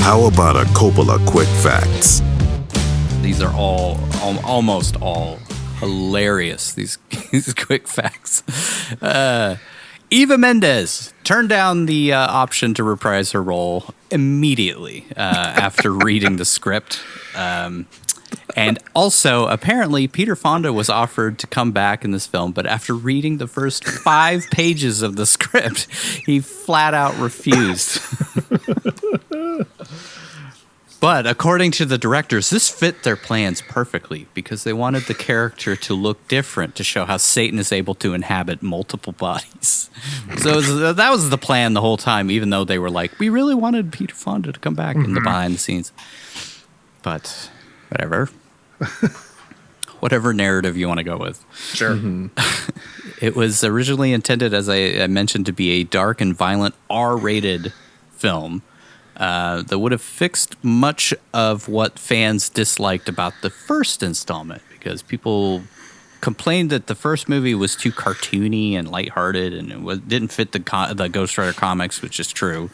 How about a Coppola quick facts? These are almost all hilarious, these quick facts. Eva Mendes turned down the option to reprise her role immediately after reading the script. And also, apparently, Peter Fonda was offered to come back in this film, but after reading the first 5 pages of the script, he flat out refused. But according to the directors, this fit their plans perfectly because they wanted the character to look different to show how Satan is able to inhabit multiple bodies. So that was the plan the whole time, even though they were like, we really wanted Peter Fonda to come back in the behind the scenes. But whatever. Whatever narrative you want to go with. Sure. It was originally intended, as I mentioned, to be a dark and violent R-rated film. That would have fixed much of what fans disliked about the first installment because people complained that the first movie was too cartoony and lighthearted and it didn't fit the Ghost Rider comics, which is true.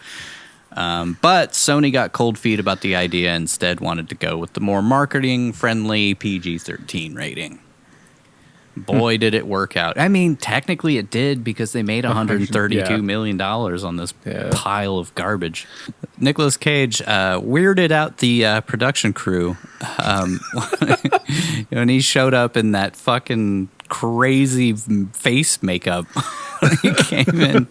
But Sony got cold feet about the idea and instead wanted to go with the more marketing-friendly PG-13 rating. Boy, did it work out. I mean, technically it did because they made $132 million on this pile of garbage. Nicolas Cage weirded out the production crew when he showed up in that fucking crazy face makeup when he came in.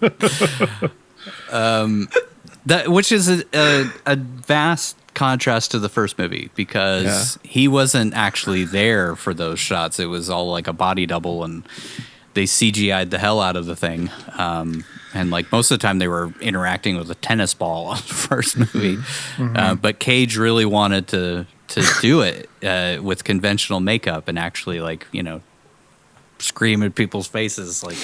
Which is a vast contrast to the first movie because he wasn't actually there for those shots. It was all like a body double and they CGI'd the hell out of the thing. And like most of the time they were interacting with a tennis ball on the first movie. But Cage really wanted to do it with conventional makeup and actually like, you know, scream at people's faces. Like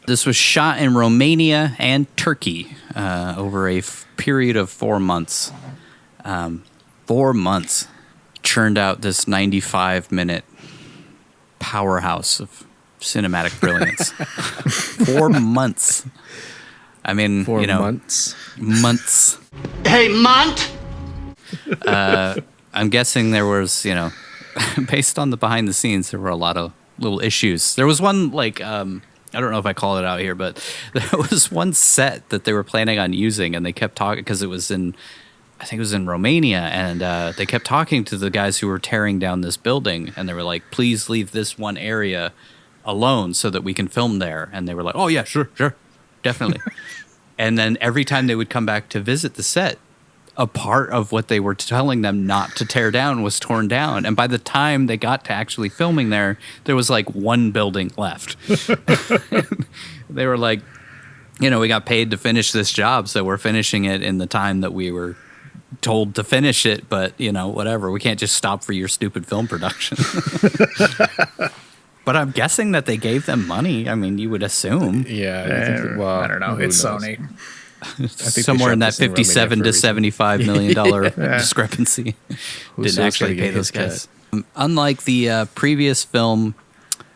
this was shot in Romania and Turkey over a period of 4 months. 4 months churned out this 95-minute powerhouse of cinematic brilliance. 4 months. I mean, 4 you know, months. Hey, Mont! I'm guessing there was, you know, based on the behind the scenes, there were a lot of little issues. There was one, like, I don't know if I call it out here, but there was one set that they were planning on using, and they kept talking because it was in, I think it was in Romania, and they kept talking to the guys who were tearing down this building, and they were like, please leave this one area alone so that we can film there. And they were like, oh, yeah, sure, definitely. And then every time they would come back to visit the set, a part of what they were telling them not to tear down was torn down. And by the time they got to actually filming there was like one building left. They were like, you know, we got paid to finish this job, so we're finishing it in the time that we were told to finish it. But, you know, whatever. We can't just stop for your stupid film production. But I'm guessing that they gave them money. I mean, you would assume. Yeah. Well, I don't know. It's Sony. Somewhere in that $57 to $75 million discrepancy. Didn't actually pay those guys. Unlike the previous film,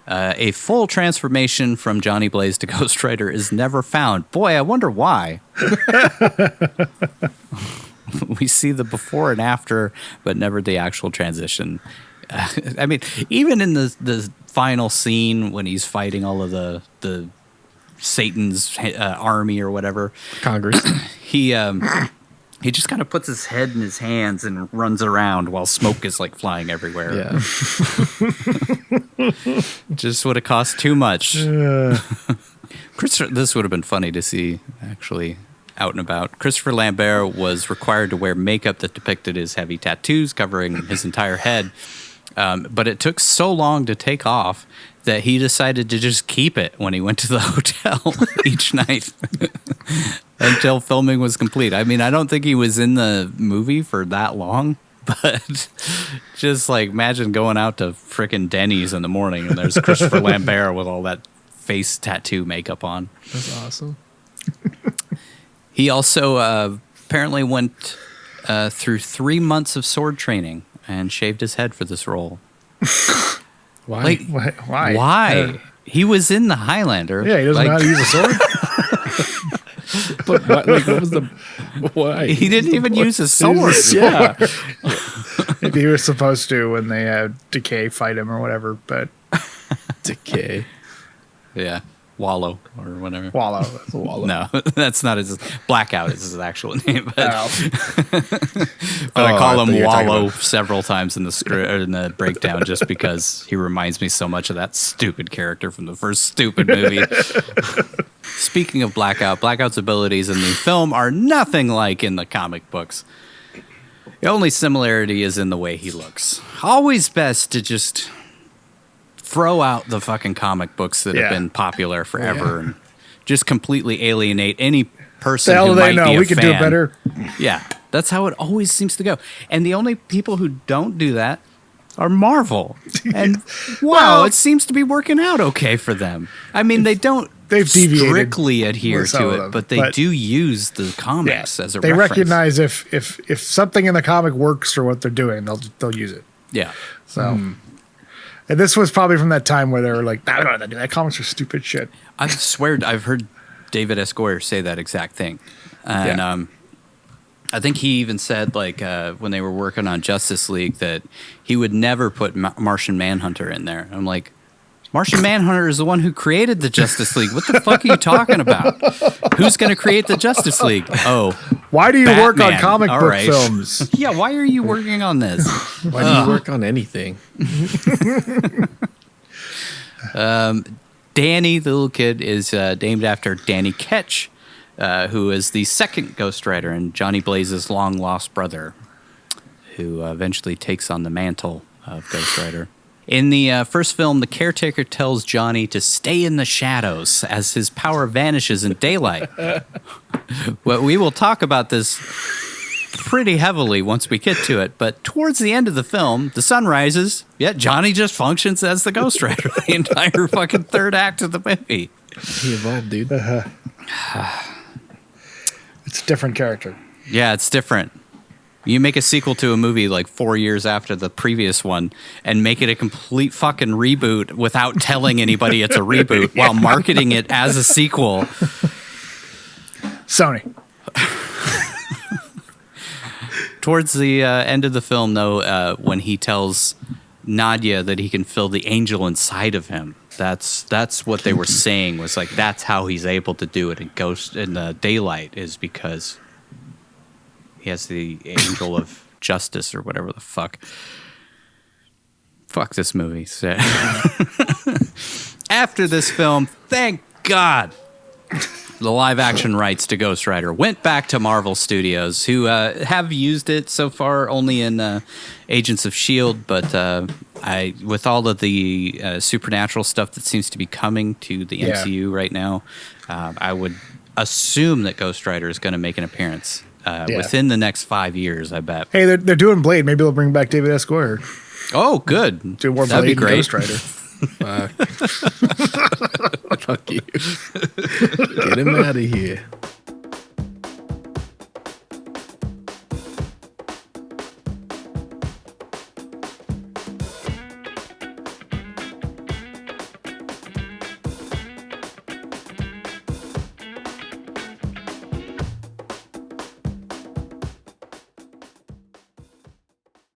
a full transformation from Johnny Blaze to Ghost Rider is never found. Boy, I wonder why. We see the before and after, but never the actual transition. I mean, even in the final scene when he's fighting all of the Satan's army or whatever, Congress, he just kind of puts his head in his hands and runs around while smoke is like flying everywhere. Yeah. Just would have cost too much. This would have been funny to see actually out and about. Christopher Lambert was required to wear makeup that depicted his heavy tattoos covering his entire head. But it took so long to take off that he decided to just keep it when he went to the hotel each night until filming was complete. I mean, I don't think he was in the movie for that long, but just like imagine going out to frickin' Denny's in the morning and there's Christopher Lambert with all that face tattoo makeup on. That's awesome. He also apparently went through 3 months of sword training and shaved his head for this role. Why? Like, why? Why? He was in the Highlander. Yeah, he doesn't know how to use a sword. But what was the why? He didn't even use his sword. Yeah. Maybe he was supposed to when they had Decay fight him or whatever, but Decay. Yeah. Wallow or whatever. Wallow. No, that's not his. Blackout is his actual name. But, Oh. but I call him you were talking Wallow about- several times in the script in the breakdown, just because he reminds me so much of that stupid character from the first stupid movie. Speaking of Blackout's abilities in the film are nothing like in the comic books. The only similarity is in the way he looks. Always best to just throw out the fucking comic books that have been popular forever and just completely alienate any person The hell who do they might be know? a We could do it fan. better. Yeah, that's how it always seems to go. And the only people who don't do that are Marvel. And wow, it seems to be working out okay for them. I mean, they don't They've deviated strictly adhere with some to of it, them, but they do use the comics as a they reference. recognize if something in the comic works for what they're doing, they'll use it. Yeah. So, and this was probably from that time where they were like, "I don't know, that comics are stupid shit." I swear I've heard David S. Goyer say that exact thing. And I think he even said, like, when they were working on Justice League, that he would never put Martian Manhunter in there. I'm like, Martian Manhunter is the one who created the Justice League. What the fuck are you talking about? Who's going to create the Justice League? Oh, Why do you work on Batman. comic All book right. films? Yeah, why are you working on this? Why do you work on anything? Danny, the little kid, is named after Danny Ketch, who is the second Ghost Rider and Johnny Blaze's long-lost brother, who eventually takes on the mantle of Ghost Rider. In the first film, the caretaker tells Johnny to stay in the shadows as his power vanishes in daylight. Well, we will talk about this pretty heavily once we get to it, but towards the end of the film, the sun rises, yet Johnny just functions as the Ghost Rider the entire fucking third act of the movie. He evolved, dude. It's a different character. Yeah, it's different. You make a sequel to a movie like 4 years after the previous one and make it a complete fucking reboot without telling anybody it's a reboot while marketing it as a sequel. Sony. Towards the end of the film, though, when he tells Nadia that he can feel the angel inside of him, that's what they were saying, was like that's how he's able to do it in the daylight, is because he has the angel of justice or whatever the fuck. Fuck this movie. After this film, thank God, the live action rights to Ghost Rider went back to Marvel Studios, who have used it so far only in Agents of S.H.I.E.L.D., but with all of the supernatural stuff that seems to be coming to the MCU right now, I would assume that Ghost Rider is going to make an appearance within the next 5 years, I bet. Hey, they're doing Blade. Maybe they'll bring back David S. Goyer. Oh, good. Do more That'd Blade be and great. Ghost Rider. Fuck you. Get him out of here.